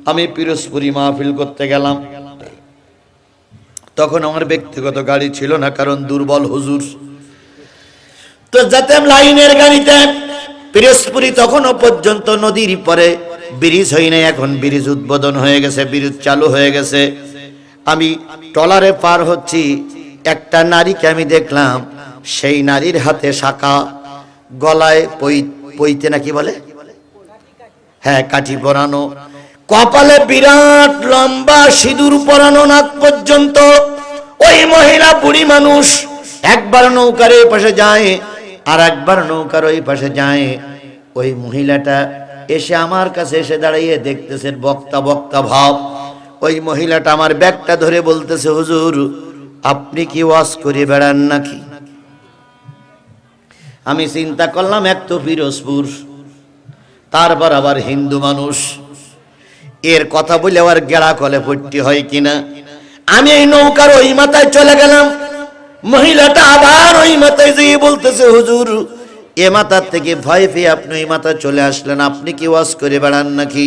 আমি পিরোজপুরি মাহফিল করতে গেলাম। তখন আমার ব্যক্তিগত গাড়ি ছিল না, কারণ দুর্বল হুজুর। তো যেতাম লাইনের গাড়িতে। পিরোজপুরি তখনও পর্যন্ত নদীর পরে ব্রিজ হয় নাই, এখন ব্রিজ উদ্বোধন হয়ে গেছে, ব্রিজ চালু হয়ে গেছে। আমি ট্রলারে পার হচ্ছি, একটা নারীকে আমি দেখলাম। সেই নারীর হাতে শাঁখা, গলায় পইতে নাকি বলে, হ্যাঁ, কাঠি পরানো, কপালে বিরাট লম্বা সিঁদুর পরানো নাক পর্যন্ত। ওই মহিলা বুড়ি মানুষ একবার নৌকার এই পাশে যায়, আর একবার নৌকার ওই পাশে যায়। ওই মহিলাটা এসে আমার কাছে এসে দাঁড়িয়ে দেখতেছে, বক্তা বক্তা ভাব। ওই মহিলাটা আমার ব্যাগটা ধরে বলতেছে, হুজুর আপনি কি ওয়াজ করে বেড়ান নাকি? আমি চিন্তা করলাম, এক তো পিরোজপুর, তারপর আবার হিন্দু মানুষ, এর কথা বলে আবার গেড়া কলে পড়তে হয় কিনা। আমি এই নৌকার ওই মাথায় চলে গেলাম। মহিলাটা আবার ওই মাথায় যেয়ে বলতেছে, হুজুর এ মাথার থেকে ভয় পেয়ে আপনি ওই মাথায় চলে আসলেন, আপনি কি ওয়াজ করে বেড়ান নাকি?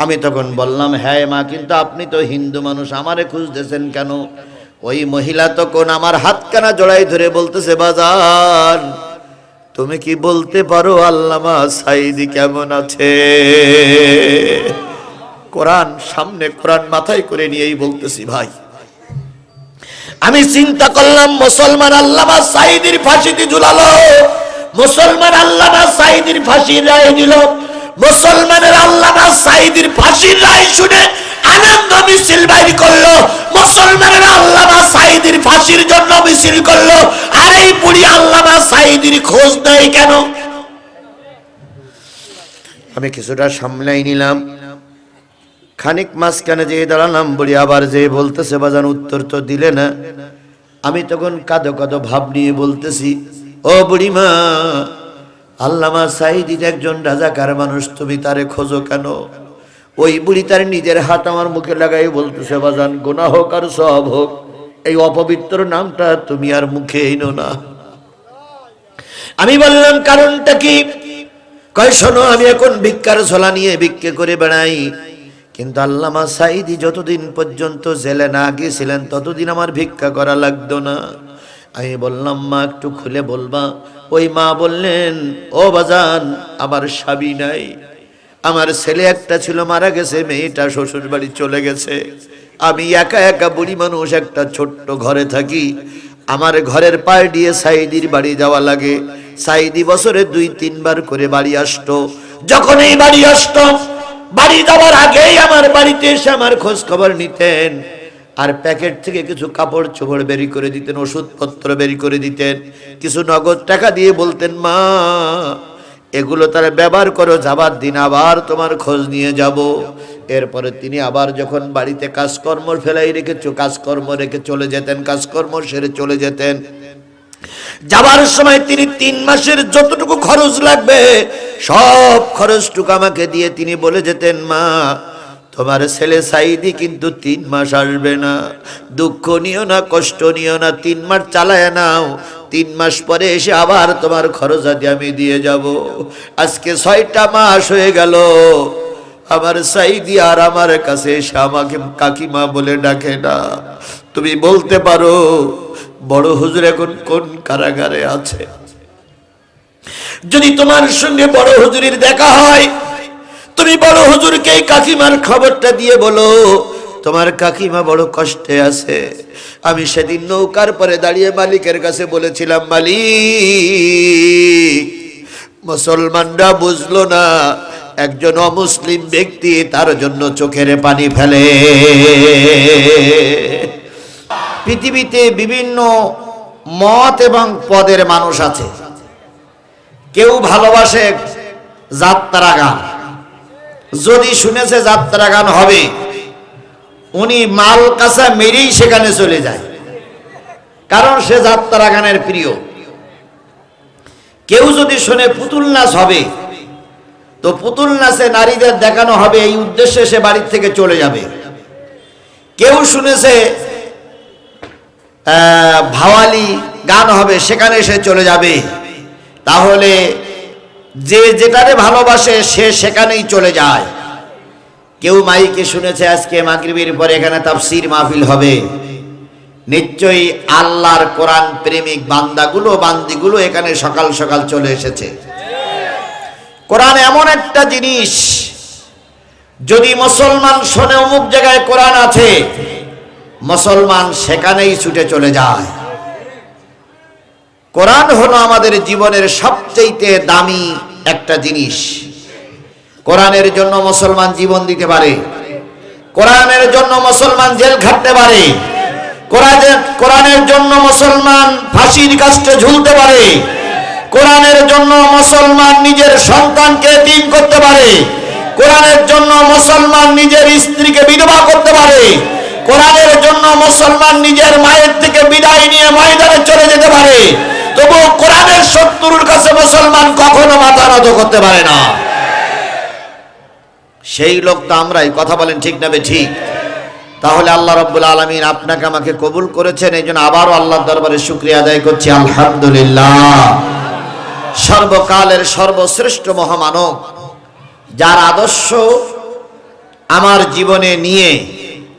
আমি তখন বললাম, হ্যাঁ মা, কিন্তু আপনি তো হিন্দু মানুষ, আমারে খুঁজতেছেন কেন? ওই মহিলা তখন আমার হাতখানা জড়াই ধরে বলতেছে, বাজান তুমি কি বলতে পারো আল্লামা সাঈদী কেমন আছে? কোরআন সামনে, কোরআন মাথায় করে নিয়েই বলতেছি। ভাই আমি চিন্তা করলাম, মুসলমান আল্লামা সাঈদীর ফাঁসিতে ঝুলালো, মুসলমান আল্লামা সাঈদীর ফাঁসির রায় দিল। মুসলমানের আল্লামা সাঈদীর ফাঁসির রায় শুনে আনন্দ মিছিল বাইর করলো। মুসলমানের আল্লামা সাঈদীর ফাঁসির জন্য মিছিল করলো। আর এই বুড়ি আল্লামা সাঈদীর খোঁজ নেই কেন? আমি কিছুটা সামলাই নিলাম। খানিক মাঝখানে যেয়ে দাঁড়ালাম, বুড়ি আবার যে বলতেছে, বাজান উত্তর তো দিলে না। আমি তখন কাঁদো কাঁদো ভাব নিয়ে বলতেছি, ও বুড়িমা, আল্লামা সাঈদী একজন রাজাকার মানুষ, তুমি তারে খোঁজো কেন? ওই বুড়ি তার নিজের হাত আমার মুখে লাগাই বলতেছে, বাজান গুনাহ হোক আর সওয়াব হোক, এই অপবিত্র নামটা তুমি আর মুখে এনো না। আমি বললাম, কারণটা কি? কয় শোনো, আমি এখন ভিক্ষার ঝোলা নিয়ে ভিক্ষে করে বেড়াই, কিন্তু আল্লামা সাঈদী যতদিন পর্যন্ত জেলে না গিয়েছিলেন ততদিন আমার ভিক্ষা করা লাগতো না। আমি বললাম, মা একটু খুলে বলবা? ওই মা বললেন, ও বাজান আমার স্বামী নাই, আমার ছেলে একটা ছিল মারা গেছে, মেয়েটা শ্বশুর বাড়ি চলে গেছে, আমি একা একা বুড়ি মানুষ একটা ছোট্ট ঘরে থাকি। আমার ঘরের পায়ে দিয়ে সাঈদীর বাড়ি যাওয়া লাগে। সাঈদী বছরে 2-3 বার করে বাড়ি আসতো। যখন এই বাড়ি আসতো, বাড়ি যাওয়ার আগেই আমার বাড়িতে এসে আমার খোঁজ খবর নিতেন, আর প্যাকেট থেকে কিছু কাপড় চোপড় বেরি করে দিতেন, ওষুধপত্র বেরি করে দিতেন, কিছু নগদ টাকা দিয়ে বলতেন, মা এগুলো তারা ব্যবহার করো, যাবার দিন আবার তোমার খোঁজ নিয়ে যাব। এরপরে তিনি আবার যখন বাড়িতে কাজকর্ম ফেলাই রেখেছো, কাজকর্ম রেখে চলে যেতেন, কাজকর্ম সেরে চলে যেতেন। যাবার সময় তিনি 3 মাসের যতটুকু খরচ লাগবে সব খরচটুকু আমাকে দিয়ে তিনি বলে যেতেন, মা তোমার ছেলে সাঈদী কিন্তু 3 মাস আসবে না, দুঃখ নিও না, কষ্ট নিও না, 3 মাস চালায় নাও, 3 মাস পরে এসে আবার তোমার খরচ আদি আমি দিয়ে যাব। আজকে 6টা মাস হয়ে গেল, আমার সাঈদী আর আমার কাছে এসে আমাকে কাকিমা বলে ডাকে না। তুমি বলতে পারো বড় হুজুর এখন কোন কারাগারে আছে? যদি তোমার সঙ্গে বড় হুজুরের দেখা হয়, তুমি বড় হুজুরকে এই কাকিমার খবরটা দিয়ে বলো তোমার কাকিমা বড় কষ্টে আছে। আমি সেদিন নৌকার পরে দাঁড়িয়ে মালিকের কাছে বলেছিলাম, মালিক মুসলমানরা বুঝলো না, একজন অমুসলিম ব্যক্তি তার জন্য চোখের পানি ফেলে। পৃথিবীতে বিভিন্ন মত এবং পদের মানুষ আছে। কেউ ভালোবাসে যাত্রা গান, যদি শুনেছে যাত্রা গান হবে, উনি মাল কাঁচা মেরেই সেখানে চলে যায়, কারণ সে যাত্রা গানের প্রিয়। কেউ যদি শুনে পুতুল নাচ হবে, তো পুতুল নাচে নারীদের দেখানো হবে, এই উদ্দেশ্যে সে বাড়ির থেকে চলে যাবে। কেউ শুনেছে ভাওয়ালি গান হবে, সেখানে সে চলে যাবে। তাহলে যে যেটারে ভালোবাসে সে সেখানেই চলে যায়। কেউ মাইকে শুনেছে আজকে মাগরিবের পরে এখানে তাফসীর মাহফিল হবে, নিশ্চয়ই আল্লাহর কোরআন প্রেমিক বান্দাগুলো বান্দিগুলো এখানে সকাল সকাল চলে এসেছে। কোরআন এমন একটা জিনিস, যদি মুসলমান শোনে অমুক জায়গায় কোরআন আছে, মুসলমান সেখানেই ছুটে চলে যায়। কোরআন হলো আমাদের জীবনের সবচেয়ে দামি একটা জিনিস। কোরআনের জন্য মুসলমান জীবন দিতে পারে, কোরআনের জন্য মুসলমান জেল খাটতে পারে, কোরআনের জন্য মুসলমান ফাঁসির কাস্টে ঝুলতে পারে, কোরআনের জন্য মুসলমান নিজের সন্তানকে এতিম করতে পারে, কোরআনের জন্য মুসলমান নিজের স্ত্রীকে বিধবা করতে পারে, কোরআনের জন্য মুসলমান নিজের মায়ের থেকে বিদায় নিয়ে ময়দানে চলে যেতে পারে। তবু কোরআনের শত্রুর কাছে মুসলমান কখনো মাথা নত করতে পারে না। সেই লোক তো আমরাই, কথা বলেন ঠিক না ঠিক? তাহলে আল্লাহ রাব্বুল আলামিন আপনাকে আমাকে কবুল করেছেন, এই জন্য আবারও আল্লাহর দরবারে শুকরিয়া আদায় করছি, আলহামদুলিল্লাহ। সর্বকালের সর্বশ্রেষ্ঠ মহামানব, যার আদর্শ আমার জীবনে নিয়ে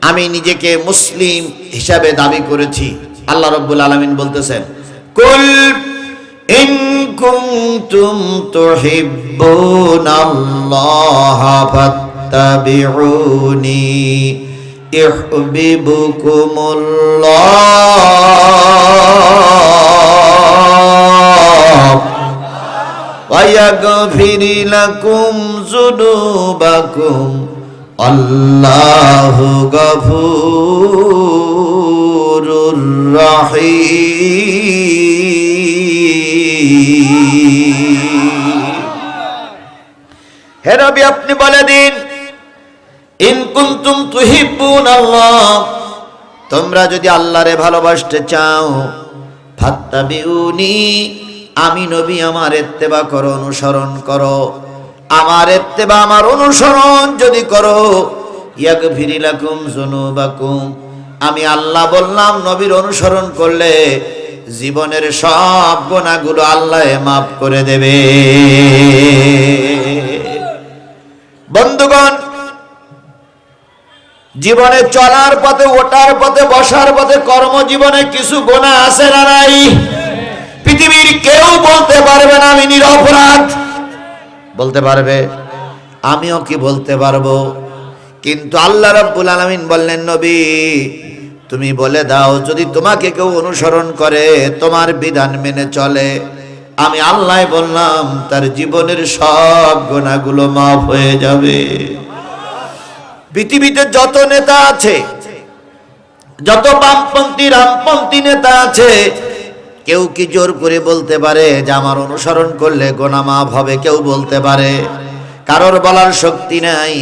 আমি নিজেকে মুসলিম হিসাবে দাবি করেছি। আল্লাহ রাব্বুল আলামিন বলতেছেন, কুল ইন কুনতুম তুহিব্বুনাল্লাহ ফাত্তাবিউনি ইউহিব্বুকুমুল্লাহ ওয়া ইয়াগফির লাকুম যুনুবাকুম আল্লাহু গফুরুর রহিম। হে নবী, আপনি বলে দিন, ইন কুনতুম তুহিব্বুনাল্লাহ, তোমরা যদি আল্লাহরে ভালোবাসতে চাও, ফাত্তাবিউনি, আমি নবী আমার ইত্তেবা করো, অনুসরণ করো। আমার ইত্তেবা, আমার অনুসরণ যদি করো, ইয়াগফির লাকুম যুনুবাকুম, আমি আল্লাহ বললাম নবীর অনুসরণ করলে জীবনের সব গুনাহগুলো আল্লাহ মাফ করে দেবে। বন্ধুগণ, জীবনে চলার পথে, ওঠার পথে, বসার পথে, কর্মজীবনে কিছু গুনাহ আছে না নাই? পৃথিবীর কেউ বলতে পারবে না আমি নিরপরাধ। বলতে পারবে? আমিও কি বলতে পারবো? কিন্তু আল্লাহ রাব্বুল আলামিন বললেন, নবী তুমি বলে দাও, যদি তোমাকে কেউ অনুসরণ করে, তোমার বিধান মেনে চলে, আমি আল্লাহ বললাম তার জীবনের সব গুনাহগুলো মাফ হয়ে যাবে। পৃথিবীতে যত নেতা আছে, যত বামপন্থী রামপন্থী নেতা আছে, কেউ কি জোর করে বলতে পারে যে আমার অনুসরণ করলে গুনাহ মাফ হবে? কেউ বলতে পারে? কারোর বলার শক্তি নাই।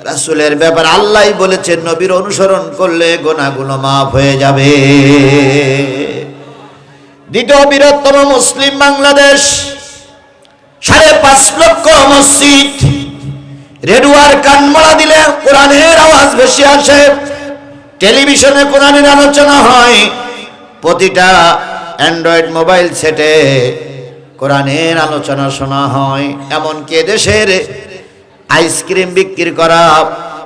রাসূলের ব্যাপারে আল্লাহই বলেছেন, নবীর অনুসরণ করলে গুনাহগুলো মাফ হয়ে যাবে। দ্বিতীয় বৃহত্তম মুসলিম বাংলাদেশ, 5.5 লক্ষ মসজিদ, রেডিওর কানমোড়া দিলে কোরআনের আওয়াজ বেশি আসে, টেলিভিশনে কোরআনের আলোচনা হয়, প্রতিটা অ্যান্ড্রয়েড মোবাইল সেটে কোরআনের আলোচনা শোনা হয়। এমনকি দেশের আইসক্রিম বিক্রি করা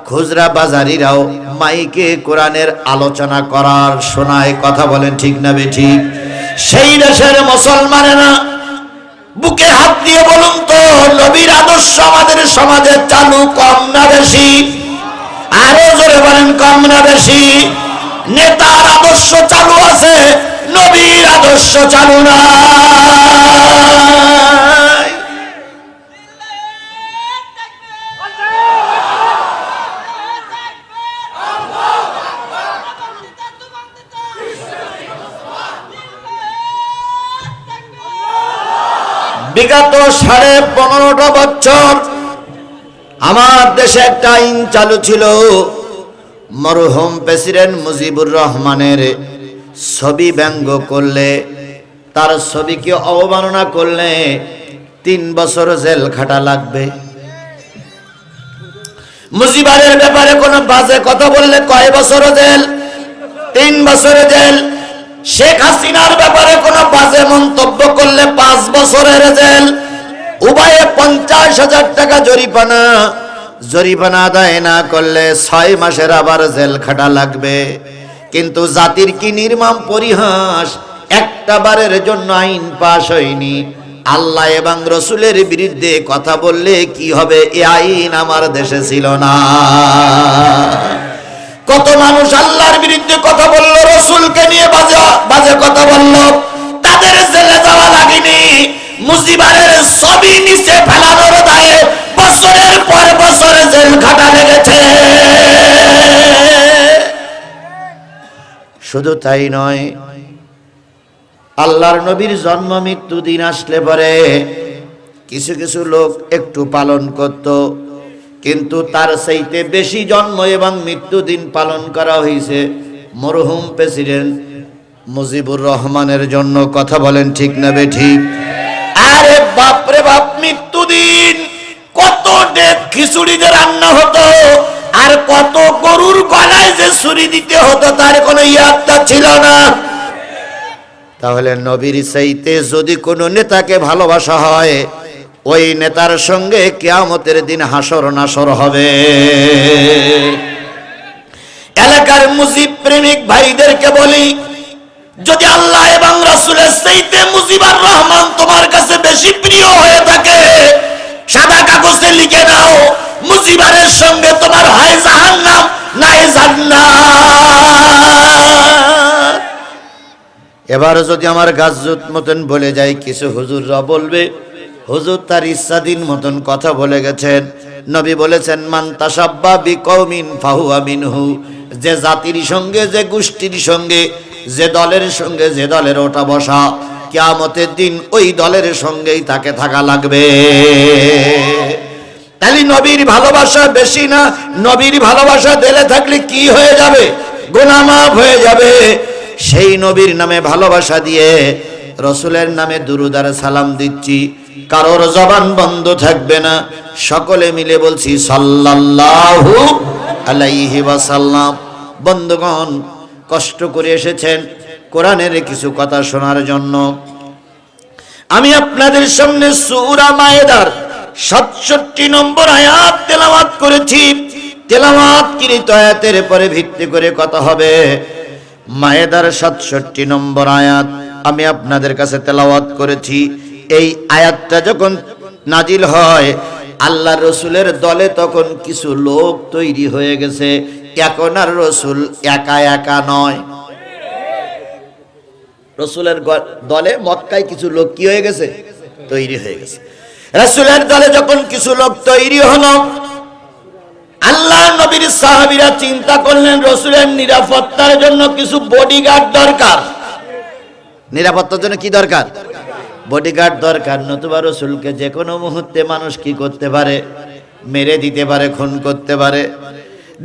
খুচরা বাজারিরাও মাইকে কোরআনের আলোচনা করার শোনায়। কথা বলেন ঠিক না বেঠিক? সেই দেশের মুসলমানেরা বুকে হাত দিয়ে বলুন তো, নবীর আদর্শ আমাদের সমাজে চালু কম না বেশি? আরো জোরে বলেন, কম না বেশি? নেতার আদর্শ চালু আছে, নবীর আদর্শ চালু না। বিগত 15.5 বছর আমার দেশে একটা আইন চালু ছিল, মরহুম প্রেসিডেন্ট মুজিবুর রহমানের ছবি ব্যঙ্গ করলে, তার ছবিকে অবমাননা করলে 3 বছর জেল খাটা লাগবে। মুজিবারের ব্যাপারে কোনো বাজে কথা বললে কয় বছর জেল? 3 বছর জেল। শেখ হাসিনার ব্যাপারে কোনো বাজে মন্তব্য করলে 5 বছরের জেল। উভয়ে 50,000 টাকা জরিমানা, জরিমানা আদায় না করলে 6 মাসের আবার জেল খাটা লাগবে। কিন্তু জাতির কি নির্মম পরিহাস, একটা বারের জন্য আইন পাশ হয়নি। আল্লাহ এবং রসুলের বিরুদ্ধে কথা বললে কি হবে, এ আইন আমার দেশে ছিল না। কত মানুষ আল্লাহর বিরুদ্ধে কথা বলল, রসুলকে নিয়ে বাজে কথা বলল, তাদের জেলে যাওয়া লাগেনি। মুজিবারের ছবি নিচে ফেলানোর দায়ে বছরের পর বছর জেল খাটা লেগেছে। শুধু তাই নয়, আল্লাহর নবীর জন্ম মৃত্যু দিন আসলে পরে কিছু কিছু লোক একটু পালন করত, কিন্তু তার চাইতে বেশি জন্ম এবং মৃত্যু দিন পালন করা হয়েছে মরহুম প্রেসিডেন্ট মুজিবুর রহমানের জন্য। কথা বলেন ঠিক না বেঠিক? আরে বাপরে বাপ, মৃত্যু দিন কত ডেক খিচুড়ি যে রান্না হতো, আর কত গরুর গলায় যে ছুরি দিতে হতো, তার কোনো ইয়াদটা ছিল না। তাহলে নবীর চাইতে যদি কোনো নেতাকে ভালোবাসা হয়, ওই নেতার সঙ্গে কিয়ামতের দিন হাসর নাসর হবে। এলাকার মুজিব প্রেমিক ভাইদেরকে বলি, যদি আল্লাহ এবং রাসূলের চাইতে মুজিবুর রহমান তোমার কাছে বেশি প্রিয় হয়ে থাকে, সাদা কাগজে লিখে নাও, মুজিবারের সঙ্গে তোমার হয় জাহান্নাম নাই জান্নাত। এবার যদি আমার গাজুত মতন বলে যায়, কিছু হুজুররা বলবে হুজুর তার ইচ্ছাধীন মতন কথা বলে গেছেন। নবী বলেছেন, মান তাসাব্বা বিকৌমিন ফাহুয়া মিনহু, যে জাতির সঙ্গে, যে গোষ্ঠীর সঙ্গে, যে দলের সঙ্গে, যে দলের ওঠা বসা, কিয়ামতের দিন ওই দলের সঙ্গেই তাকে থাকা লাগবে। তাহলে নবীর ভালোবাসা বেশি না? নবীর ভালোবাসা দিলে থাকলে কি হয়ে যাবে? গুনাহ মাফ হয়ে যাবে। সেই নবীর নামে ভালোবাসা দিয়ে রসুলের নামে দুরুদ আর সালাম দিচ্ছি, কারোর জবান বন্ধ থাকবে না। সকলে মিলে বলছি সাল্লাল্লাহু আলাইহি ওয়াসাল্লাম। বন্ধুগণ, কষ্ট করে এসেছেন কোরআনের কিছু কথা শোনার জন্য। আমি আপনাদের সামনে সূরা মায়েদার 67 নম্বর আয়াত তেলাওয়াত করেছি। তেলাওয়াতকৃত আয়াতের পরে ভিত্তি করে কথা হবে। মায়েদার 67 নম্বর আয়াত আমি আপনাদের কাছে তেলাওয়াত করেছি। এই আয়াতটা যখন নাজিল হয়, আল্লাহ রসুলের দলে তখন কিছু লোক তৈরি হয়ে গেছে। এখন আর রসুল একা একা নয়, রসুলের দলে মক্কায় কিছু লোক কি হয়ে গেছে? তৈরি হয়ে গেছে। রসুলের দলে যখন কিছু লোক তৈরি হলো, আল্লাহ নবীর সাহাবীরা চিন্তা করলেন রসুলের নিরাপত্তার জন্য কিছু বডিগার্ড দরকার। নিরাপত্তার জন্য কি দরকার? বডিগার্ড দরকার। নতুবা রসুলকে যে কোনো মুহূর্তে মানুষ কি করতে পারে? মেরে দিতে পারে, খুন করতে পারে।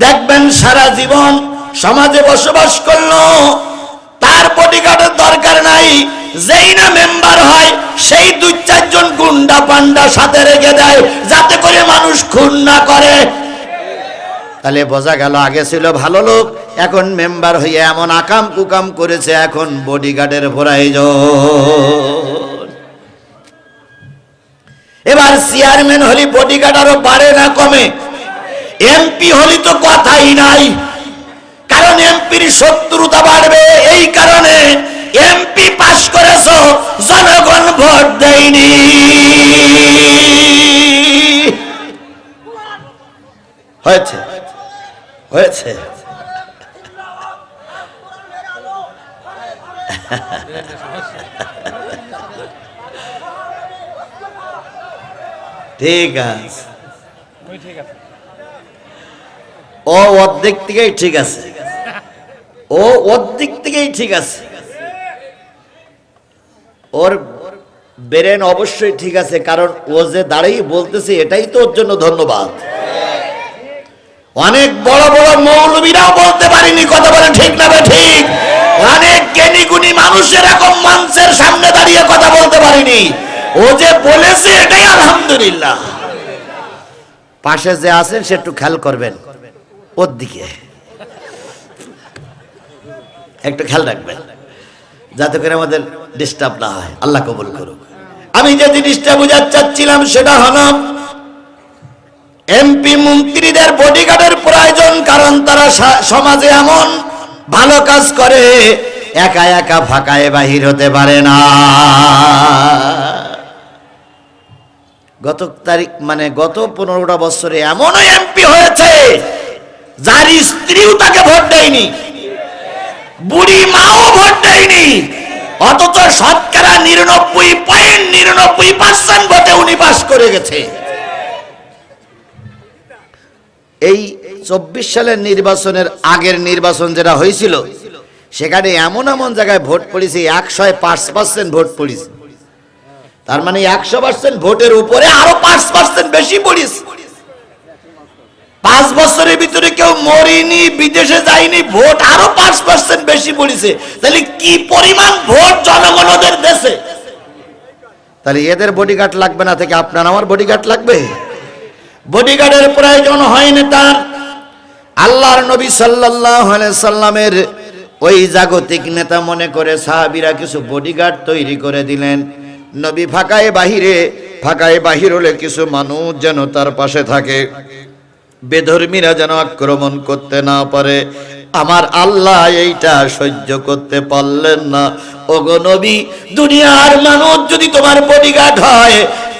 দেখবেন সারা জীবন সমাজে বসবাস করলো, তার বডিগার্ডের দরকার নাই। যেই না মেম্বার হয়, সেই 2-4 জন গুন্ডা পান্ডা সাথে রেখে দেয়, যাতে করে মানুষ খুন না করে। তাহলে বোঝা গেল আগে ছিল ভালো লোক, এখন মেম্বার হয়ে এমন আকাম কুকাম করেছে, এখন বডিগার্ডের প্রয়োজন। এবার চেয়ারম্যান হলি বডিগার্ড আরো বাড়ে না কমে? এমপি হলি তো কথাই নাই, কারণ এমপির শত্রুতা বাড়বে। এই কারণে এমপি পাস করেছো, জনগণ ভোট দেয়নি। হয়েছে হয়েছে ঠিক আছে, ও অর্ধেক থেকেই ঠিক আছে, ও অর্ধেক থেকেই ঠিক আছে। ওর ব্রেন অবশ্যই ঠিক আছে, কারণ ও যে দাঁড়িয়ে বলতেছে এটাই তো ওর জন্য ধন্যবাদ। অনেক বড় বড় মৌলবীরাও বলতে পারিনি, কথা বলেন ঠিক না ঠিক? অনেক জ্ঞানী গুণী মানুষ এরকম মঞ্চের সামনে দাঁড়িয়ে কথা বলতে পারিনি, ও যে বলেছে এটাই আলহামদুলিল্লাহ। পাশে যে আছেন সে একটু খেয়াল করবেন, ওর দিকে একটু খেয়াল রাখবেন, যাতে করে আমাদের ডিস্টার্ব না হয়। আল্লাহ কবুল করুক। আমি যে জিনিসটা বুঝাতে চাচ্ছিলাম সেটা হলো, এমপি মন্ত্রীদের বডিগার্ডের প্রয়োজন, কারণ তারা সমাজে এমন ভালো কাজ করে একা একা ফাঁকায় বাহির হতে পারে না। গত 15টা বছরে এমনও এমপি হয়েছে যার স্ত্রীও তাকে ভোট দেয়নি, বুড়ি মাও ভোট দেয়নি, অথচ শতকরা 99.99% ভোটে উনি পাস করে গেছে। এই 24 সালের নির্বাচনের আগের নির্বাচন যেটা হয়েছিল, সেখানে এমন এমন জায়গায় ভোট পড়েছে 105% ভোট পড়েছে। তার মানে 100% ভোটের উপরে আরো 5% বেশি পড়েছে। 5 বছরের ভিতরে কেউ মরিনি, বিদেশে যায়নি, ভোট আরো 5% বেশি পড়েছে। তাহলে কি পরিমাণ ভোট জনগণদের দেশে? তাহলে এদের বডিগার্ড লাগবে না থেকে আপনার আমার বডিগার্ড লাগবে? বডিগার্ডের প্রয়োজন হয় না তার। আল্লাহর নবী সাল্লাল্লাহু আলাইহি সাল্লামের ওই জাগতিক নেতা মনে করে সাহাবীরা কিছু বডিগার্ড তৈরি করে দিলেন। নবী ফাঁকায় বাহির হলে কিছু মানুষ যেন তার পাশে থাকে, বেধর্মীরা যেন আক্রমণ করতে না পারে। আমার আল্লাহ এইটা সহ্য করতে পারলেন না। ওগো নবী, দুনিয়ার মানুষ যদি তোমার বডিগার্ড হয়,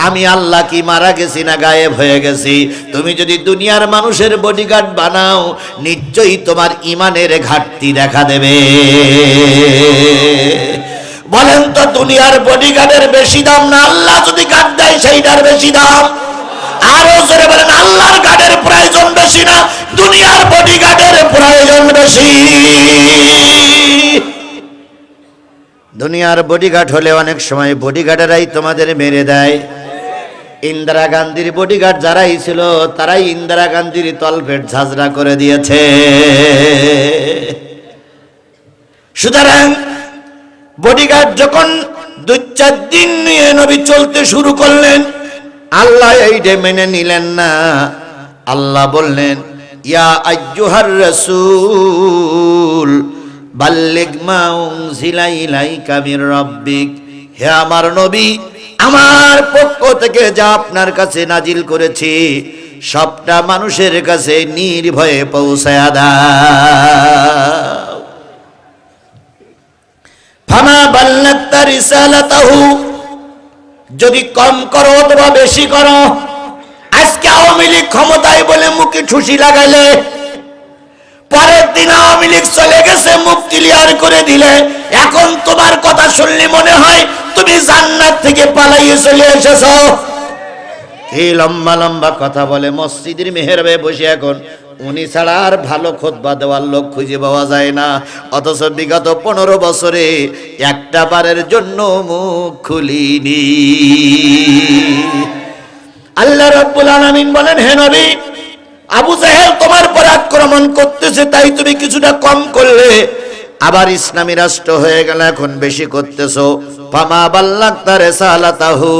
আমি আল্লাহ কি মারা গেছি না গায়েব হয়ে গেছি? তুমি যদি দুনিয়ার মানুষের বডিগার্ড বানাও, নিশ্চয়ই তোমার ইমানের ঘাটতি দেখা দেবে। বলেন তো, দুনিয়ার বডিগার্ডের বেশি দাম না আল্লাহ যদি গার্ড দেয় সেইটার বেশি দাম? আরো জোরে বলেন, আল্লাহর গার্ডের প্রয়োজন বেশি না, দুনিয়ার বডিগার্ডের প্রয়োজন বেশি। দুনিয়ার বডিগার্ড হলে অনেক সময় বডিগার্ডেরাই তোমাদের মেরে দেয়। ইন্দিরা গান্ধীর বডিগার্ড যারাই ছিল, তারাই ইন্দিরা গান্ধীর তলপেট ঝাঁঝরা করে দিয়েছে। সুতরাং বডিগার্ড যখন 2-4 দিন নিয়ে নবী চলতে শুরু করলেন, আল্লাহ এইটা মেনে নিলেন না। আল্লাহ বললেন, ইয়া আইয়ুহার রাসূল বাল্লিগ মা উনজিলা ইলাইকা মির রাব্বিক, হে আমার নবী, আমার পক্ষ থেকে যা আপনার কাছে নাজিল করেছি সবটা মানুষের কাছে নির্ভয়ে পৌঁছায়া দাও। ফামা বাল্লাগতা রিসালাতাহু, যদি কম করো অথবা বেশি করো, আজকে আওয়ামী লীগ ক্ষমতায় বলে মুখে ঠুসি লাগাইলে, পরের দিন আওয়ামী লীগ চলে গেছে, মুখ ক্লিয়ার করে দিলে, এখন তোমার কথা শুনলে মনে হয় তুমি জান্নাত থেকে পালাইয়ে চলে এসেছো। কি লম্বা লম্বা কথা বলে মসজিদের মেহরাবে বসে, এখন উনি ছাড়া আর ভালো খুতবা দেওয়ার লোক খুঁজে পাওয়া যায় না। অথচ বিগত 15 বছরে একটা বারের জন্য মুখ খুলিনি। আল্লাহ রাব্বুল আলামিন বলেন, হে নবী, আবু জাহেল তোমার পর আক্রমণ করতেছে, তাই তুমি কিছুটা কম করলে, আবার ইসলামী রাষ্ট্র হয়ে গেল, এখন বেশি করতেছো। ফামা বাল্লাগতা রিসালাতাহু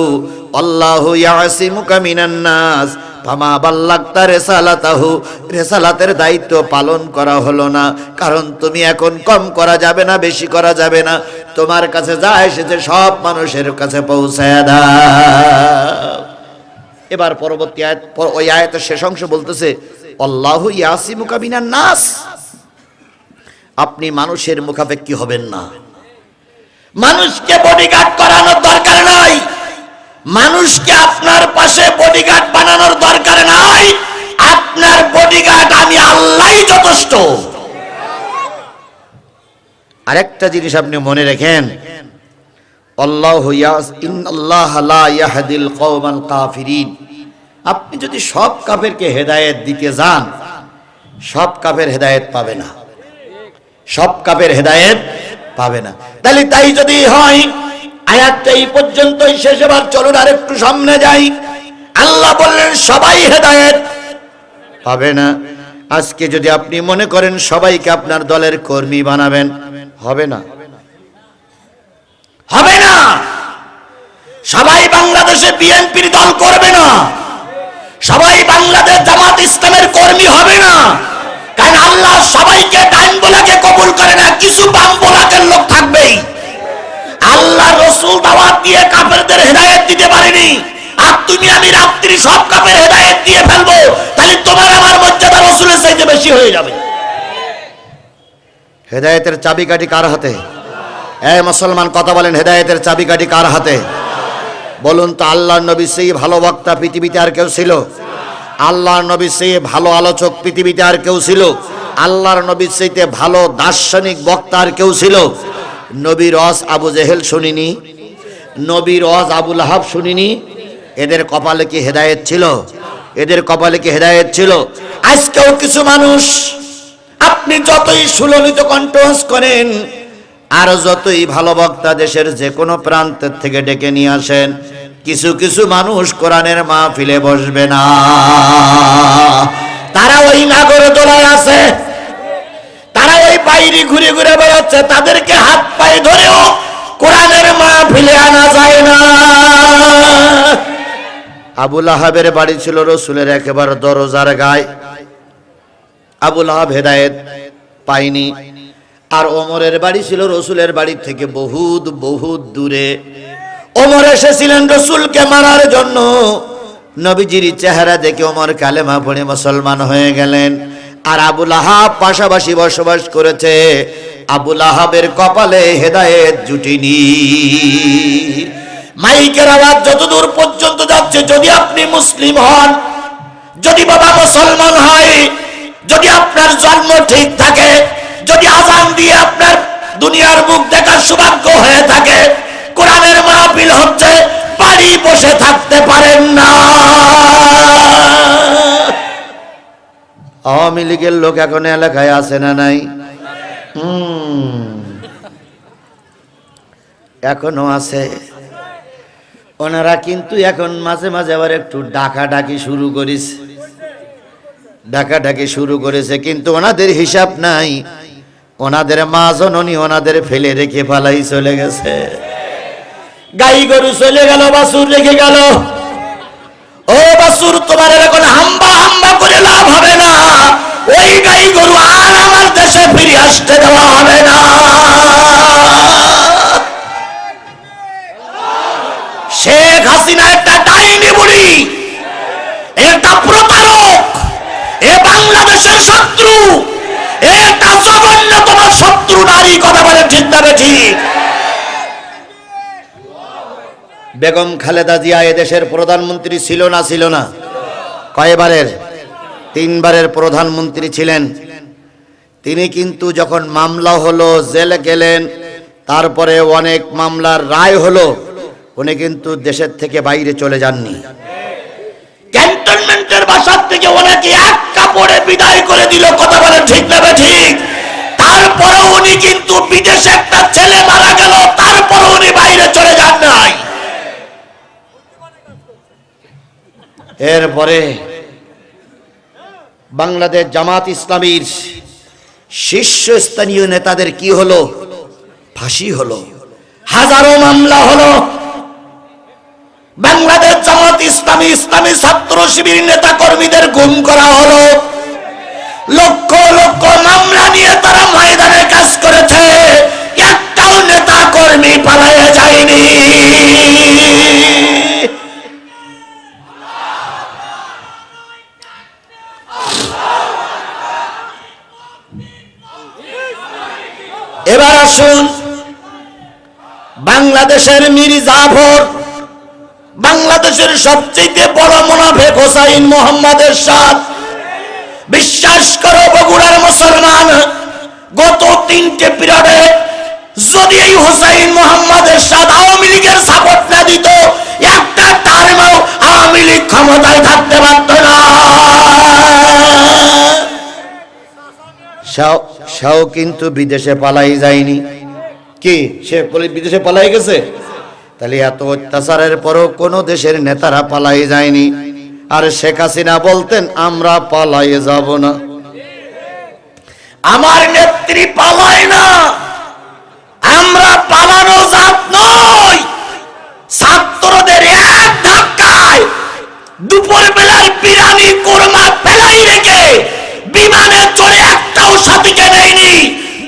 আল্লাহু ইয়াসিমুকা মিনান নাস, ফামা বাল্লাগতা রিসালাতাহু, রিসালাতের দায়িত্ব পালন করা হলো না। কারণ তুমি এখন কম করা যাবে না, বেশি করা যাবে না, তোমার কাছে যা এসেছে সব মানুষের কাছে পৌঁছায়া দাও। এবার পরবর্তী আয়াত, ওই আয়াতের শেষ অংশ বলতেছে, আল্লাহু ইয়াসিমুকা মিনান নাস, আপনি মানুষের মুখাপেক্ষী হবেন না। মানুষকে বডিগার্ড করানোর দরকার নাই, মানুষকে আপনার পাশে বডিগার্ড বানানোর দরকার নাই। আপনার বডিগার্ড আমি আল্লাহই যথেষ্ট। আরেকটা জিনিস আপনি মনে রাখেন, ইন্নাল্লাহা লা ইয়াহদিল কওমাল কাফিরিন, আপনি যদি সব কাফেরকে হেদায়েত দিতে যান, সব কাফের হেদায়েত পাবে না, সব কাফের হেদায়েত পাবে না। তাহলে তাই যদি হয়, আয়াতটা এই পর্যন্তই শেষ। এবার চলুন আর একটু সামনে যাই। আল্লাহ বললেন সবাই হেদায়েত পাবে না। আজকে যদি আপনি মনে করেন সবাইকে আপনার দলের কর্মী বানাবেন, হবে না, হবে না। সবাই বাংলাদেশে বিএনপির দল করবে না, সবাই বাংলাদেশ জামাত ইসলামের কর্মী হবে না। কারণ আল্লাহ সবাইকে ডাইন বলাকে কবুল করে না, কিছু বাম বলাকের লোক থাকবেই। আল্লাহ রসুল দাওয়াত দিয়ে কাফেরদের হেদায়েত দিতে পারেনি, আর তুমি আমি রাত্রি সব কাফের হেদায়েত দিয়ে ফেলবো, তাহলে তোমার আমার মর্যাদা রাসূলের চাইতে বেশি হয়ে যাবে। হেদায়েতের চাবিকাঠি কার হাতে? এই মুসলমান কথা বলেন, হেদায়েতের চাবিকাঠি কার হাতে? বলুন তো। আল্লাহর নবী সেই ভালো বক্তা পৃথিবীতে আর কেউ ছিল? আল্লাহর নবী সেই ভালো আলোচক পৃথিবীতে আর কেউ ছিল? আল্লাহর নবীর চাইতে ভালো দার্শনিক বক্তা আর কেউ ছিল? নবীর ওয়াজ আবু জেহেল শুনিনি, নবীর ওয়াজ আবু লাহাব শুনিনি? এদের কপালে কি হেদায়েত ছিল? এদের কপালে কি হেদায়েত ছিল? আজকেও কিছু মানুষ, আপনি যতই সুললিত কণ্ঠস করেন আর যতই ভালো বক্তা দেশের যে কোনো প্রান্তের থেকে ডেকে নিয়ে আসেন, কিছু কিছু মানুষ কোরআনের মাহফিলে বসবে না। তারা ওই নাগরদোলায় আছে, তারা ওই বাইরে ঘুরে ঘুরে বেড়াচ্ছে, তাদেরকে হাত পায়ে ধরেও কোরআনের মাহফিলে আনা যায় না। আবু লাহাবের বাড়ি ছিল রসুলের একেবারে দরজার গায়ে। আবু লাহাব হেদায়েত পায়নি। আর ওমরের বাড়ি ছিল রসুলের বাড়ি থেকে বহুত বহুত দূরে। ওমর এসেছিলেন রসুলকে মারার জন্য। নবীজির চেহারা দেখে ওমর কালেমা পড়ে মুসলমান হয়ে গেলেন। আর আবু লাহাব পাশাপাশি বসবাস করেছে। আবু লাহাবের কপালে হেদায়েত জুটিনি। মাইকের আওয়াজ যতদূর পর্যন্ত যাচ্ছে, যদি আপনি মুসলিম হন, যদি বাবা মুসলমান হয়, যদি আপনার জন্ম ঠিক থাকে, যদি আযান দিয়ে আপনার দুনিয়ার মুখ দেখার সৌভাগ্য হয়ে থাকে, কোরআনের মাহফিল হচ্ছে, বাড়ি বসে থাকতে পারেন না। আওয়ামী লীগের লোক এখন এলাকায় আছে না নাই? এখনো আছে। ওনারা কিন্তু এখন মাঝে মাঝে আবার একটু ডাকাডাকি শুরু করেছে, ডাকাডাকি শুরু করেছে, কিন্তু ওনাদের হিসাব নাই। ওনাদের মা জননী ওনাদের ফেলে রেখে পালাই চলে গেছে। গাই গরু চলে গেল, বাছুর রেখে গেল। ও বাছুর, তোমার এখন হাম্বা হাম্বা করে লাভ হবে না। ওই গাই গরু আর আমার দেশে ফিরে আসতে দেওয়া হবে না। শেখ হাসিনা একটা ডাইনি বুড়ি, একটা প্রতারক, এ বাংলাদেশের শত্রু, এটা জঘন্যতম শত্রু নারী। কথা বলে ঠিক না ঠিক? বেগম খালেদা জিয়া এদেশের প্রধানমন্ত্রী ছিল না? ছিল না? কয়বারের? 3 বারের প্রধানমন্ত্রী ছিলেন। তিনি কিন্তু যখন মামলা হলো, জেলে গেলেন, তারপরে অনেক মামলার রায় হলো, উনি কিন্তু দেশের থেকে বাইরে চলে যাননি। ক্যান্টনমেন্টের বাসার থেকে ওনাকে এক কাপড়ে বিদায় করে দিল। কথা বলেন ঠিক না ঠিক? তারপরে উনি কিন্তু বিদেশে একটা ছেলে মারা গেল, তারপরে উনি বাইরে চলে যান নাই। এরপরে বাংলাদেশ জামাত ইসলামীর শীর্ষস্থানীয় নেতাদের কি হলো? ফাঁসি হলো, হাজারো মামলা হলো। বাংলাদেশ জামাত ইসলামী, ইসলামী ছাত্র শিবির নেতা কর্মীদের গুম করা হলো। লক্ষ লক্ষ মামলা নিয়ে তারা ময়দানে কাজ করেছে, একটাও নেতা কর্মী পালায়ে যায়নি। এবার আসুন বাংলাদেশের মীর জাফর, বাংলাদেশের সবচেয়ে বড় মুনাফিক হোসাইন মোহাম্মদ এরশাদ। বিশ্বাস করো বগুড়ার মুসলমান, গত 3টে পিরিয়ডে যদি এই হোসাইন মোহাম্মদ এরশাদ আওয়ামী লীগের সাপোর্ট না দিত, একটা টার্মেও আওয়ামী লীগ ক্ষমতায় থাকতে পারত না। সেও কিন্তু বিদেশে পালাই যায়নি। কি সে বিদেশে পালাই গেছে? তাহলে এত অত্যাচারের পরও কোন দেশের নেতারা পালাই যায়নি। আর শেখ হাসিনা বলতেন আমরা পালাই যাব না। আমার নেত্রী পালায় না, আমরা পালানো জাত নই। ছাত্রদের এক ধাক্কায় দুপুর বেলায় বিরানি কোরমা ফেলাই রেখে বিমানে চড়ে একটাও সাথীকে নেয়নি।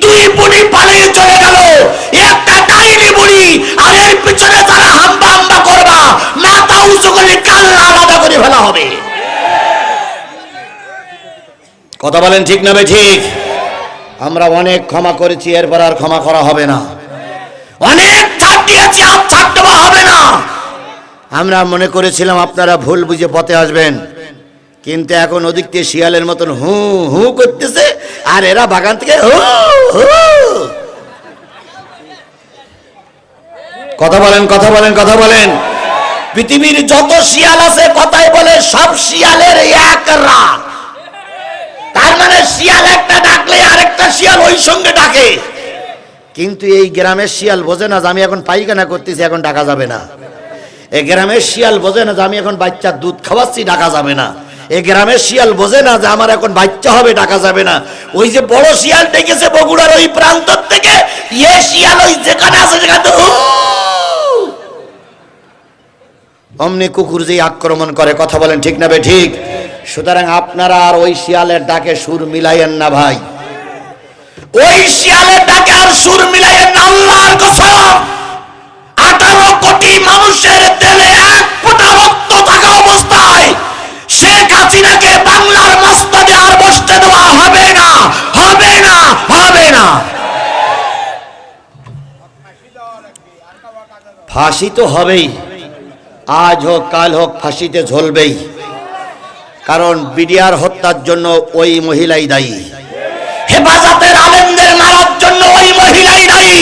2 বুড়ি পালিয়ে চলে গেল, একটা ডাইনি বুড়ি। আর এর পিছনে যারা হাম্বা হাম্বা করবা, মাথা উঁচু করে কথা বলেন ঠিক না ঠিক? আমরা অনেক ক্ষমা করেছি, এরপর আর ক্ষমা করা হবে না। অনেক ছাড় দিয়েছি, আর ছাড় দেওয়া হবে না। আমরা মনে করেছিলাম আপনারা ভুল বুঝে পথে আসবেন, কিন্তু এখন ওদিক থেকে শিয়ালের মতন হু হু করতেছে, আর এরা বাগান থেকে হু হু। কথা বলেন, কথা বলেন, কথা বলেন। পৃথিবীর যত শিয়াল আছে কথাই বলে সব শিয়ালের এক রাগ। তার মানে শিয়াল একটা ডাকলে আরেকটা শিয়াল ওই সঙ্গে ডাকে। কিন্তু এই গ্রামের শিয়াল বোঝে না যে আমি এখন পায়খানা করতেছি, এখন ডাকা যাবে না। এই গ্রামের শিয়াল বোঝে না যে আমি এখন বাচ্চার দুধ খাওয়াচ্ছি, ডাকা যাবে না। এই গ্রামের শিয়াল বোঝে না যে আমার এখন বাচ্চা হবে, ডাকা যাবে না। ওই যে বড় শিয়াল ডেকেছে বগুড়ার ওই প্রান্ত থেকে, এই শিয়াল ওই যেখানে আছে সেখানে অমনি কুকুর যে আক্রমণ করে। কথা বলেন ঠিক না ঠিক? সুতরাং আপনারা আর ওই শিয়ালের ডাকে সুর মিলাইয়েন না ভাই। ওই শিয়ালের ডাকে আর সুর মিলাইয়েন না। আল্লাহর কসম, 18 কোটি মানুষের তেলে এক ফোঁটা রক্ত থাকা অবস্থায় শেখ হাসিনাকে বাংলার মসনদে আর বসতে দেওয়া হবে না, হবে না, হবে না। ফাঁসি তো হবেই, আজ হোক কাল হোক ফাঁসিতে ঝুলবেই। কারণ বিডিআর হত্যার জন্য ওই মহিলাই দায়ী, হেফাজতের আলেমদের মারার জন্য ওই মহিলাই দায়ী,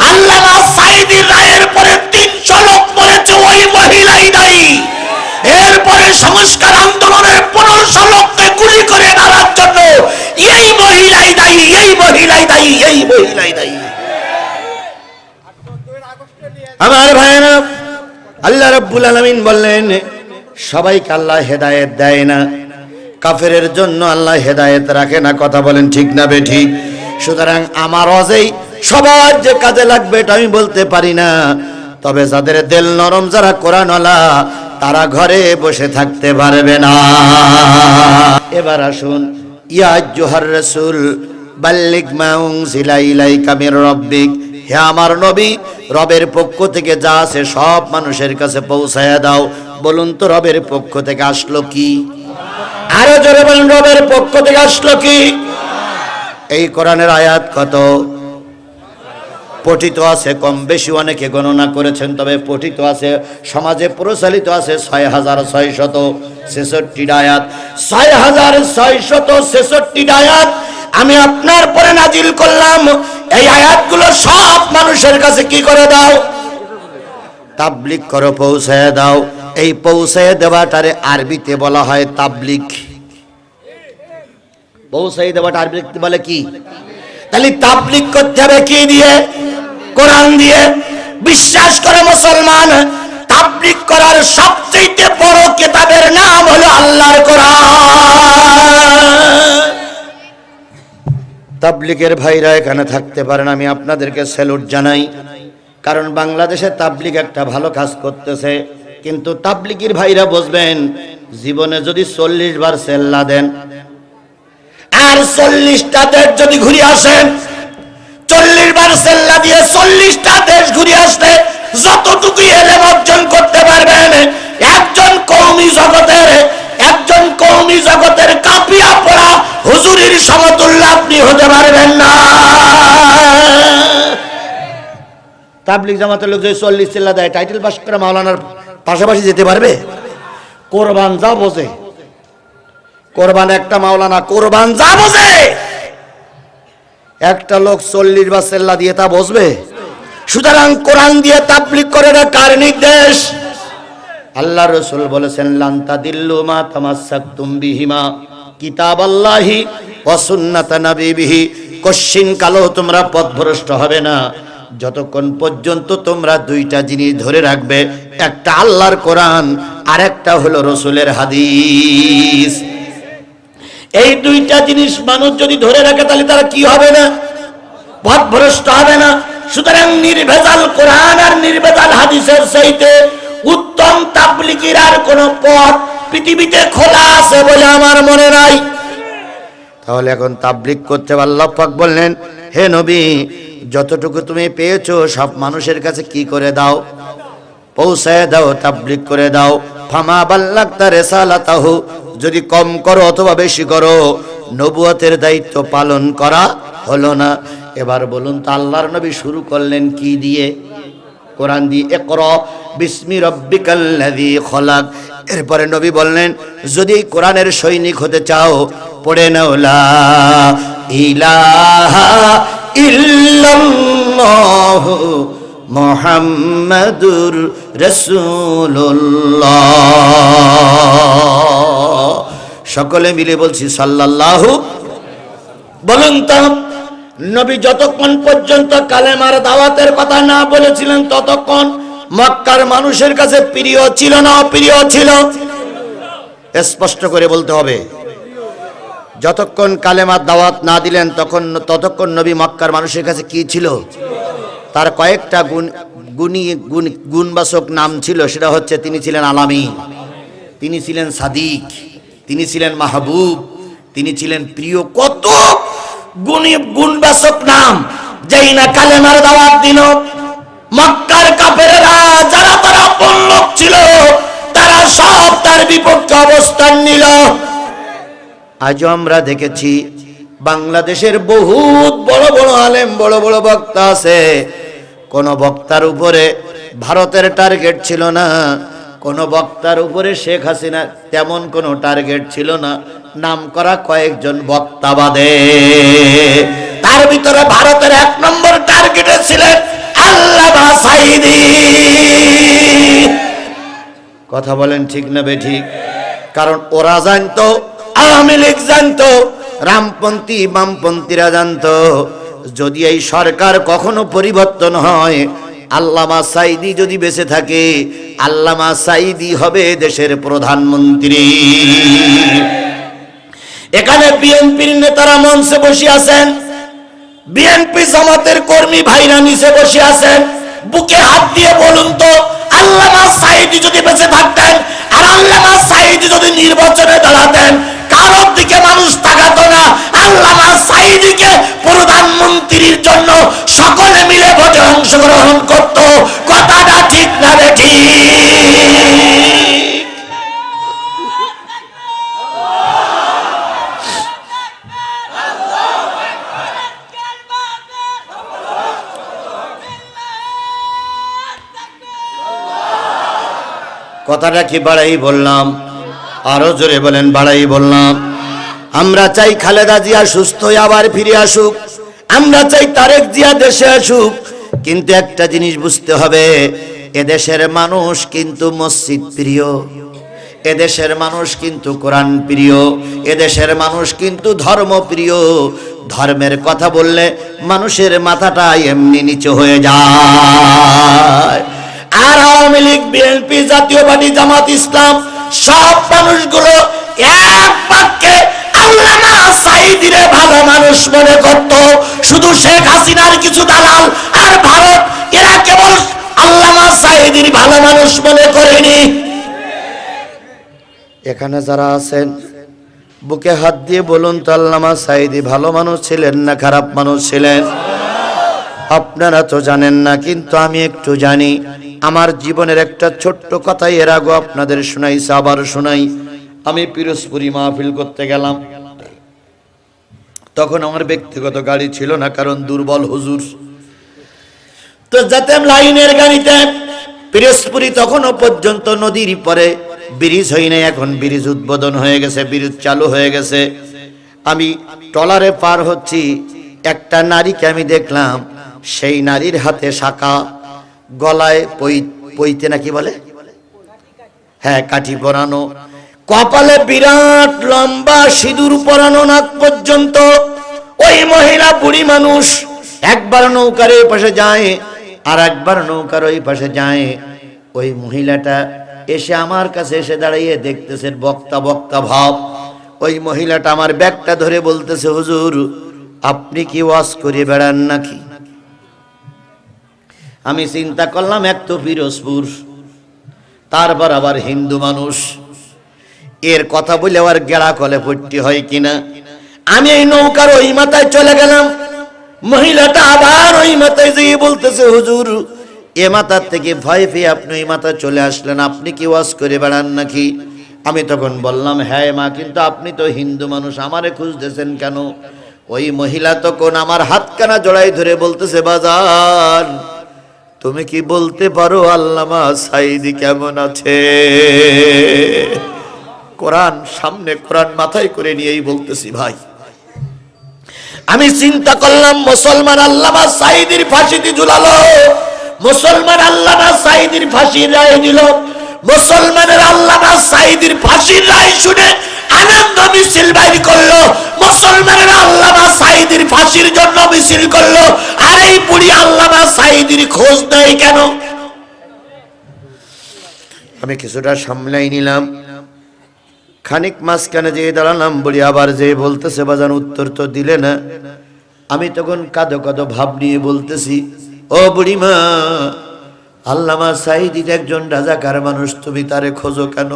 আল্লামা সাঈদীর রায়ের পরে 300 লোক মরেছে ওই মহিলাই দায়ী, এরপরে সংস্কার আন্দোলনের 1500 লোককে গুলি করে মারার জন্য এই মহিলাই দায়ী, এই মহিলাই দায়ী, এই মহিলাই দায়ী। আমার ভাইরা, আল্লাহ রাব্বুল আলামিন বললেন সবাইকে আল্লাহ হেদায়েত দেয় না, কাফেরের জন্য আল্লাহ হেদায়েত রাখে না। কথা বলেন ঠিক না বেঠিক? সুতরাং আমার অজেই সবার যে কাজে লাগবে এটা আমি বলতে পারি না, তবে যাদের দিল নরম, যারা কোরআনওয়ালা, তারা ঘরে বসে থাকতে পারবে না। এবার আসুন, ইয়া আইয়ুহার রাসূল বাল্লিগ মা উনজিলা ইলাইকা মির রাব্বিক, হে আমার নবী, রবের পক্ষ থেকে যা আছে সব মানুষের কাছে পৌঁছায়া দাও। বলুন তো রবের পক্ষ থেকে আসলো কি? আরো জোরে বলুন, রবের পক্ষ থেকে আসলো কি? এই কোরআনের আয়াত কত? পঠিত আছে কম বেশি অনেকে গণনা করেছেন, তবে পঠিত আছে, সমাজে প্রচলিত আছে 6666 আয়াত। 6666 আয়াত আমি আপনার পরে নাজিল করলাম। এই আয়াতগুলো সব মানুষের কাছে কি করে দাও? তাবলীগ করো, পৌঁছায় দাও। এই পৌঁছায় দেওয়াটারে আরবিতে বলা হয় তাবলীগ। পৌঁছায় দেওয়াটা আরবিতে বলে কি? তাহলে তাবলীগ করতে হবে কি দিয়ে? কোরআন দিয়ে। বিশ্বাস করে মুসলমান, তাবলীগ করার সবচেয়ে বড় কিতাবের নাম হলো আল্লাহর কোরআন। তাবলীগের ভাইরা এখানে থাকতে পারেন, আমি আপনাদেরকে স্যালুট জানাই, কারণ বাংলাদেশে তাবলীগ একটা ভালো কাজ করতেছে। কিন্তু তাবলীগের ভাইরা বুঝবেন, জীবনে যদি 40 বার সেল্লা দেন আর 40টা দেশ যদি ঘুরে আসেন, 40 বার সেল্লা দিয়ে 40টা দেশ ঘুরে আসলে যতটুকু ইলম অর্জন করতে পারবেন, একজন কওমি জগতের কাফিয়া পড়া হুজুরের সমতুল্য আপনি হতে পারবেন না। তাবলীগ জামাতের লোক যদি 40 সেল্লা দেয়, টাইটেল পাস করে মাওলানার পাশাপাশি যেতে পারবে? কোরবান যা বোঝে, কোরবান একটা মাওলানা কোরবান যা বোঝে, একটা লোক 40 বার সেল্লা দিয়ে তা বুঝবে? সুতরাং কোরআন দিয়ে তাবলীগ করে না কার নির্দেশ? আল্লাহ রাসূল বলেছেন, লান তাদিল্লু মা তামাসসাকতুম বিহিমা কিতাবাল্লাহি ওয়া সুন্নাত নবিহি, কশিন কালো তোমরা পথভ্রষ্ট হবে না যতক্ষণ পর্যন্ত তোমরা দুইটা জিনিস ধরে রাখবে, একটা আল্লাহর কোরআন আর একটা হলো রাসূলের হাদিস। এই দুইটা জিনিস মানুষ যদি ধরে রাখে তাহলে তারা কি হবে না? পথভ্রষ্ট হবে না। সুতরাং নির্ভেজাল কোরআন আর নির্ভেজাল হাদিসের চাইতে উত্তম তাবলীগের আর কোন পথ পৃথিবীতে খোলা আছে বলে আমার মনে নাই। তাহলে এখন তাবলীগ করতে আল্লাহ পাক বললেন, হে নবী, যতটুকু তুমি পেয়েছো সব মানুষের কাছে কি করে দাও? পৌঁছায় দাও, তাবলীগ করে দাও। ফামা বাল্লাগতা রিসালাতাহু, যদি কম করো অথবা বেশি করো, নবুয়তের দায়িত্ব পালন করা হলো না। এবার বলুন তো আল্লাহর নবী শুরু করলেন কি দিয়ে? কোরআন দিয়ে, ইকরা বিসমি রাব্বিকাল্লাযী খলাক। এরপরে নবী বললেন, যদি কোরআনের সৈনিক হতে চাও পড়ে নাও লা ইলাহা ইল্লাল্লাহু মুহাম্মাদুর রাসূলুল্লাহ। সকলে মিলে বলছি সাল্লাল্লাহু। বলুন তো নবী যতক্ষণ পর্যন্ত কালেমার দাওয়াতের কথা না বলেছিলেন ততক্ষণ মক্কার মানুষের কাছে প্রিয় ছিল না অপ্রিয় ছিল? স্পষ্ট করে বলতে হবে। যতক্ষণ কালেমার দাওয়াত না দিলেন ততক্ষণ নবী মক্কার মানুষের কাছে কি ছিল? তার কয়েকটা গুণবাচক নাম ছিল। সেটা হচ্ছে তিনি ছিলেন আলামিন, তিনি ছিলেন সাদিক, তিনি ছিলেন মাহবুব, তিনি ছিলেন প্রিয়। কত গুণবাচক নাম, যেই না কালেমার দাওয়াত দিল মক্কার কাফেররা যারা তার আপন লোক ছিল তারা সব তার বিপক্ষে অবস্থান নিল। আজও আমরা দেখেছি বাংলাদেশের বহুত বড় বড় আলেম, বড় বড় বক্তা আছে, কোন বক্তার উপরে ভারতের টার্গেট ছিল না, কোন বক্তার উপরে শেখ হাসিনা তেমন কোন টার্গেট ছিল না, নাম করা কয়েকজন বক্তা বাদে। তার ভিতরে ভারতের 1 নম্বর টার্গেটে ছিলেন আল্লামা সাঈদী। কথা বলেন ঠিক না বেঠিক? কারণ ওরা জানতো, আওয়ামী লীগ জানতো, রামপন্থী বামপন্থীরা জানতো, যদি এই সরকার কখনো পরিবর্তন হয়, আল্লামা সাঈদী যদি বেঁচে থাকে, আল্লামা সাঈদী হবে দেশের প্রধানমন্ত্রী। এখানে বিএনপির নেতারা মঞ্চে বসে আছেন, বিএনপি জামাতের কর্মী ভাইরা নিচে বসে আছেন। বুকে হাত দিয়ে বলুন তো, আল্লামা সাঈদী যদি বেঁচে থাকতেন আর আল্লামা সাঈদী যদি নির্বাচনে দাঁড়াতেন, কারোর দিকে মানুষ তাকাতো না, আল্লামা সাঈদীকে প্রধানমন্ত্রীর জন্য সকলে মিলে ভোটে অংশগ্রহণ করত। কথাটা ঠিক না বেঠিক? কথাটা কি বাড়াই বললাম? আরো জোরে বলেন, বাড়াই বললাম? আমরা চাই খালেদা জিয়া সুস্থ হয়ে আবার ফিরে আসুক, আমরা চাই তারেক জিয়া দেশে আসুক, কিন্তু একটা জিনিস বুঝতে হবে, এদেশের মানুষ কিন্তু মসজিদ প্রিয়, এদেশের মানুষ কিন্তু কোরআন প্রিয়, এদেশের মানুষ কিন্তু ধর্ম প্রিয়। ধর্মের কথা বললে মানুষের মাথাটা এমনি নিচু হয়ে যায়। আর আওয়ামী লীগ, বিএনপি, জাতীয় পার্টি, জামাত ইসলাম সব মানুষগুলো এক বাক্যে আল্লামা সাঈদীরে ভালো মানুষ মনে করত। শুধু শেখ হাসিনার কিছু দালাল আর ভারত, এরা কেবল আল্লামা সাঈদীর ভালো মানুষ মনে করেনি। এখানে যারা আছেন বুকে হাত দিয়ে বলুন তো, আল্লামা সাঈদী ভালো মানুষ ছিলেন না খারাপ মানুষ ছিলেন? আপনারা তো জানেন না, কিন্তু আমি একটু জানি। আমার জীবনের একটা ছোট্ট কথা এর আগে আপনাদের শোনাইছি, আবার শোনাই। আমি পিরোজপুরি মাহফিল করতে গেলাম, তখন আমার ব্যক্তিগত গাড়ি ছিল না, কারণ দুর্বল হুজুর। তো যেতাম লাইনের গাড়িতে পিরোজপুরি। তখনও পর্যন্ত নদীর পরে ব্রিজ হয় নাই, এখন ব্রিজ উদ্বোধন হয়ে গেছে, ব্রিজ চালু হয়ে গেছে। আমি ট্রলারে পার হচ্ছি, একটা নারীকে আমি দেখলাম, সেই নারীর হাতে শাঁখা, গলায় পইতে নাকি বলে, হ্যাঁ কাঠি পরানো, কপালে বিরাট লম্বা সিঁদুর পরানো নাক পর্যন্ত। ওই মহিলা বুড়ি মানুষ, একবার নৌকার ওই পাশে যায় আর একবার নৌকার ওই পাশে যায়। ওই মহিলাটা এসে আমার কাছে এসে দাঁড়িয়ে দেখতেছে বক্তা বক্তা ভাব। ওই মহিলাটা আমার ব্যাগটা ধরে বলতেছে, হুজুর আপনি কি ওয়াজ করে বেড়ান নাকি? আমি চিন্তা করলাম, এক তো পিরোজপুর, তারপর আবার হিন্দু মানুষ, এর কথা বলে আবার গেড়া কলে পট্টি হয় কিনা। আমি এই নৌকার ওই মাথায় চলে গেলাম, মহিলাটা আবার ওই মাথায় যেয়ে বলতেছে, হুজুর এ মাথার থেকে ভয় পেয়ে আপনি ওই মাথায় চলে আসলেন, আপনি কি ওয়াজ করে বেড়ান নাকি? আমি তখন বললাম, হ্যাঁ মা, কিন্তু আপনি তো হিন্দু মানুষ, আমারে খুঁজতেছেন কেন? ওই মহিলা তখন আমার হাতখানা জড়াই ধরে বলতেছে, বাজান তুমি কি বলতে পারো আল্লামা সাঈদী কেমন আছে? কোরআন সামনে, কোরআন মাথায় করে নিয়েই বলতেছি ভাই। আমি চিন্তা করলাম, মুসলমান আল্লামা সাঈদীর ফাঁসিতে ঝুলালো, মুসলমান আল্লামা সাঈদীর ফাঁসির রায় দিল, মুসলমানের আল্লামা সাঈদীর ফাঁসির রায় শুনে আনন্দ মিছিল বাইর করলো, মুসলমানের আল্লামা সাঈদীর ফাঁসির জন্য মিছিল করলো। আর এই বুড়ি আল্লামা সাঈদীর খোঁজ দেয় কেন? আমি কিছুটা সামলাই নিলাম, খানিক মাঝখানে যেয়ে দাঁড়ালাম, বুড়ি আবার যে বলতেছে, বাজান উত্তর তো দিলে না। আমি তখন কাঁদো কাঁদো ভাব নিয়ে বলতেছি, ও বুড়িমা, আল্লামা সাঈদী একজন রাজাকার মানুষ, তুমি তারে খোঁজো কেন?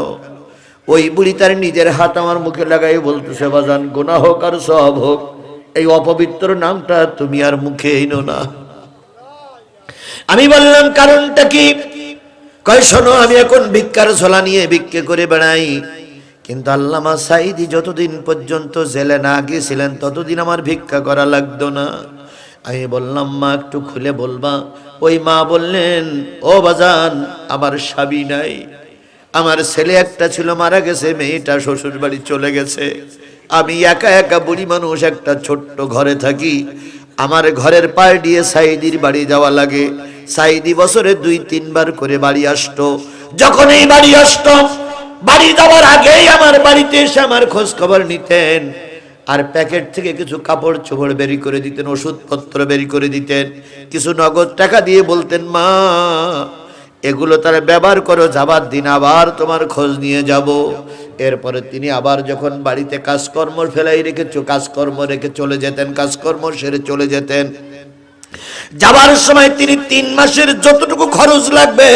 ওই বুড়ি তার নিজের হাত আমার মুখে লাগাই বলতেছে, বাজান গুনাহ হোক আর সওয়াব হোক, এই অপবিত্র নামটা তুমি আর মুখে এনো না। আমি বললাম, কারণটা কি? কয় শোনো, আমি এখন ভিক্ষার ঝোলা নিয়ে ভিক্ষে করে বেড়াই, কিন্তু আল্লামা সাঈদী যতদিন পর্যন্ত জেলে না গিয়েছিলেন ততদিন আমার ভিক্ষা করা লাগতো না। আমি বললাম, মা একটু খুলে বলবা? ওই মা বললেন, ও বাজান, আমার স্বামী নাই, আমার ছেলে একটা ছিল মারা গেছে, মেয়েটা শ্বশুর বাড়ি চলে গেছে, আমি একা একা বুড়ি মানুষ একটা ছোট্ট ঘরে থাকি, আমার ঘরের পায়ে দিয়ে সাঈদীর বাড়ি যাওয়া লাগে। সাঈদী বছরে 2-3 বার করে বাড়ি আসতো। যখন এই বাড়ি আসতো, বাড়ি যাওয়ার আগেই আমার বাড়িতে এসে আমার খোঁজ খবর নিতেন, আর প্যাকেট থেকে কিছু কাপড় চোপড় বেরি করে দিতেন, ওষুধপত্র বেরি করে দিতেন, কিছু নগদ টাকা দিয়ে বলতেন, মা এগুলো তারা ব্যবহার করো, যাবার দিন আবার তোমার খোঁজ নিয়ে যাব। এরপরে তিনি আবার যখন বাড়িতে কাজকর্ম ফেলাই রেখেছো, কাজকর্ম রেখে চলে যেতেন, কাজকর্ম সেরে চলে যেতেন। যাবার সময় তিনি 3 মাসের যতটুকু খরচ লাগবে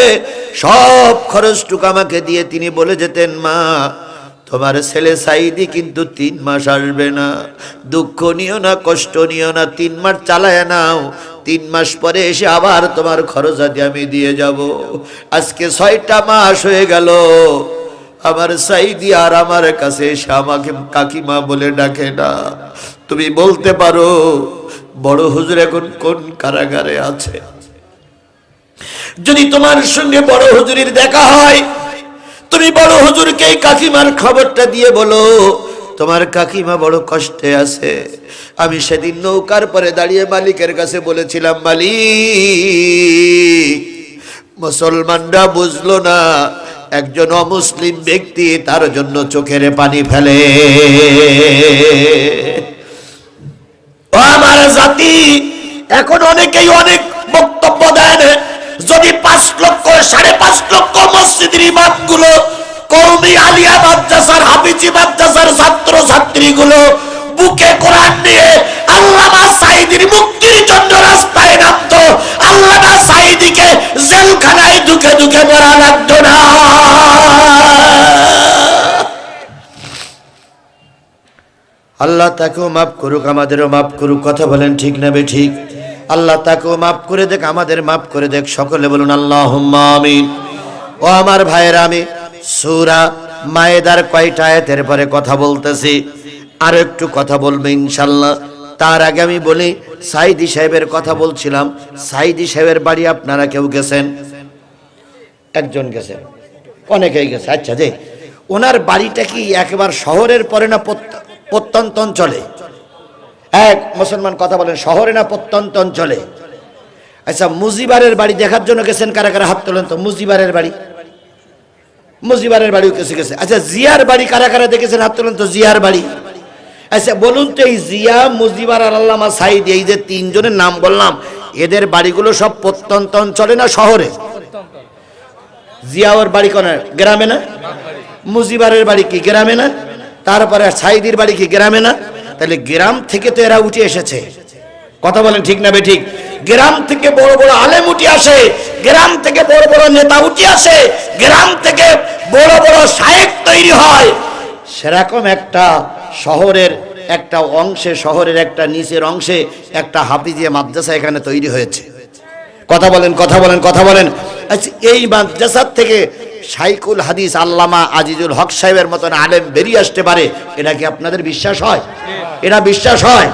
সব খরচটুকু আমাকে দিয়ে তিনি বলে যেতেন, মা তোমার ছেলে সাঈদী কিন্তু 3 মাস আসবে না, দুঃখ নিও না, কষ্ট নিও না, 3 মাস চালায় নাও, 3 মাস পরে এসে আবার তোমার খরচ আদি আমি দিয়ে যাব। আজকে 6টা মাস হয়ে গেল, আমার সাঈদী আর আমার কাছে এসে আমাকে কাকিমা বলে ডাকে না। তুমি বলতে পারো বড় হুজুর এখন কোন কারাগারে আছে? যদি তোমার সঙ্গে বড় হুজুরের দেখা হয়, তুমি বড় হুজুরকে কাকিমার খবরটা দিয়ে বলো তোমার কাকিমা বড় কষ্টে আছে। আমি সেদিন নৌকার পরে দাঁড়িয়ে মালিকের কাছে বলেছিলাম, মালিক, মুসলমানরা বুঝলো না, একজন অমুসলিম ব্যক্তি তার জন্য চোখের পানি ফেলে। ও আমার জাতি, এখন অনেকেই অনেক বক্তব্য দেন, যদি 5 লক্ষ 5.5 লক্ষ মসজিদের ইমামগুলো, কওমি আলিয়া মাদ্রাসার, হাফিজি মাদ্রাসার ছাত্র ছাত্রীগুলো বুকে কোরআন নিয়ে আল্লামা সাঈদীর মুক্তির জন্য রাস্তায় নামতো, আল্লামা সাঈদীকে জেলখানায় ঢুকে ঢুকে মরা লাগতো না। আল্লাহ তাকেও মাফ করুক, আমাদেরও মাফ করুক। কথা বলেন ঠিক না বে ঠিক? আল্লাহ তাকেও মাফ করে দেখ, আমাদের মাফ করে দেখ। সকলে বলুন আল্লাহুম্মা আমিন। ও আমার ভাইয়েরা, আমি সূরা মায়েদার কয়টা আয়াতের পরে কথা বলতেছি, আর একটু কথা বলবো ইনশাআল্লাহ। তার আগে আমি বলি, সাঈদী সাহেবের কথা বলছিলাম। সাঈদী সাহেবের বাড়ি আপনারা কেউ গেছেন? একজন গেছেন, অনেকেই গেছে। আচ্ছা, যে ওনার বাড়িটা কি একেবারে শহরের পরে না প্রত্যন্ত অঞ্চলে? এক মুসলমান কথা বলেন, শহরে না প্রত্যন্ত অঞ্চলে? আচ্ছা, মুজিবারের বাড়ি দেখার জন্য গেছেন কারা কারা? হাত তোলেন তো। মুজিবারের বাড়ি, মুজিবারের বাড়িও কেসে গেছে। আচ্ছা, জিয়ার বাড়ি কারা কারা দেখেছেন? হাত তোলেন তো। জিয়ার বাড়ি। আচ্ছা বলুন তো, এই জিয়া, মুজিবার আর আল্লামা সাঈদী, এই যে 3 জনের নাম বললাম, এদের বাড়িগুলো সব প্রত্যন্ত অঞ্চলে না শহরে? জিয়াওর বাড়ি কোন গ্রামে না? মুজিবারের বাড়ি কি গ্রামে না? তারপরে সাঈদীর বাড়ি কি গ্রামে না? তাহলে গ্রাম থেকে তো এরা উঠে এসেছে। কথা বলেন ঠিক না বে ঠিক? গ্রাম থেকে বড় বড় আলেম উঠে আসে, গ্রাম থেকে বড় বড় নেতা উঠে আসে, গ্রাম থেকে বড় বড় শায়েখ তৈরি হয়। সেরকম একটা শহরের একটা অংশে, শহরের একটা নিচের অংশে একটা হাফিজিয়া মাদ্রাসা এখানে তৈরি হয়েছে। কথা বলেন, কথা বলেন, কথা বলেন। আচ্ছা, এই মাদ্রাসার থেকে শাইখুল হাদিস আল্লামা আজিজুল হক সাহেবের মতন আলেম বেরিয়ে আসতে পারে, এটা কি আপনাদের বিশ্বাস হয়? এটা বিশ্বাস হয়?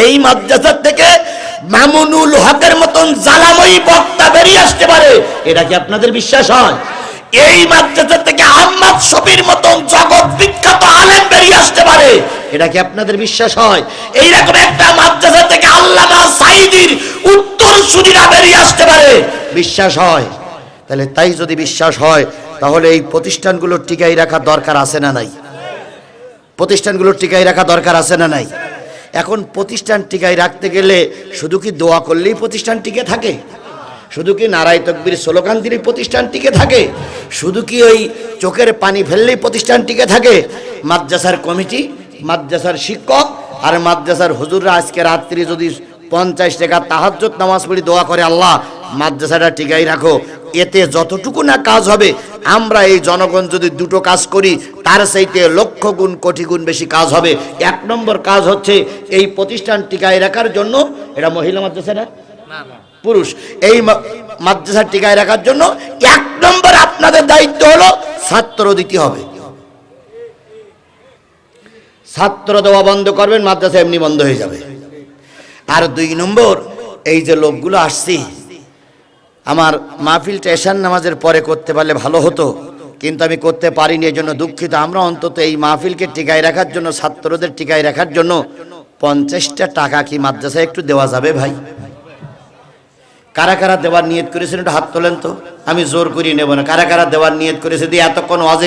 এই মাদ্রাসার থেকে মামুনুল হকের মতন জালাময়ী বক্তা বেরিয়ে আসতে পারে, এটা কি আপনাদের বিশ্বাস হয়? এই মাদ্রাসা থেকে আহমদ শফির মতন জগৎ বিখ্যাত আলেম বেরিয়ে আসতে পারে, এটা কি আপনাদের বিশ্বাস হয়? এইরকম একটা মাদ্রাসা থেকে আল্লামা সাঈদীর উত্তরসূরিরা বেরিয়ে আসতে পারে, বিশ্বাস হয়? তাহলে তাই যদি বিশ্বাস হয়, তাহলে এই প্রতিষ্ঠানগুলোর টিকাই রাখা দরকার আছে না নাই? প্রতিষ্ঠানগুলোর টিকাই রাখা দরকার আছে না নাই? এখন প্রতিষ্ঠান টিকাই রাখতে গেলে শুধু কি দোয়া করলেই প্রতিষ্ঠান টিকে থাকে? শুধু কি নারায়ে তাকবীর স্লোগান দিলেই প্রতিষ্ঠান টিকে থাকে? শুধু কি ওই চোখের পানি ফেললেই প্রতিষ্ঠান টিকে থাকে? মাদ্রাসার কমিটি, মাদ্রাসার শিক্ষক আর মাদ্রাসার হুজুররা আজকে রাত্রি যদি 50 টাকা তাহাজ্জুদ নামাজ পড়ি দোয়া করে, আল্লাহ মাদ্রাসাটা টিকাই রাখো, এতে যতটুকু না কাজ হবে, আমরা এই জনগণ যদি দুটো কাজ করি তার চাইতে লক্ষ গুণ কোটি গুণ বেশি কাজ হবে। 1 নম্বর কাজ হচ্ছে এই প্রতিষ্ঠান টিকায় রাখার জন্য, এটা মহিলা মাদ্রাসা না পুরুষ, এই মাদ্রাসা টিকায় রাখার জন্য 1 নম্বর আপনাদের দায়িত্ব হলো ছাত্র দিতে হবে। ছাত্র দেওয়া বন্ধ করবেন, মাদ্রাসা এমনি বন্ধ হয়ে যাবে। আর 2 নম্বর, এই যে লোকগুলো আসছে, আমার মাহফিলটা এশার নামাজের পরে করতে পারলে ভালো হতো, কিন্তু আমি করতে পারিনি, এর জন্য দুঃখিত। আমরা অন্তত এই মাহফিলকে টিকায় রাখার জন্য, ছাত্রদের টিকায় রাখার জন্য 50টা টাকা কি মাদ্রাসায় একটু দেওয়া যাবে ভাই? কারা কারা দেওয়ার নিয়ত করেছেন একটু হাত তোলেন তো, আমি জোর করিয়ে নেব না। কারা কারা দেওয়ার নিয়ত করেছে দিয়ে এতক্ষণ ওয়াজে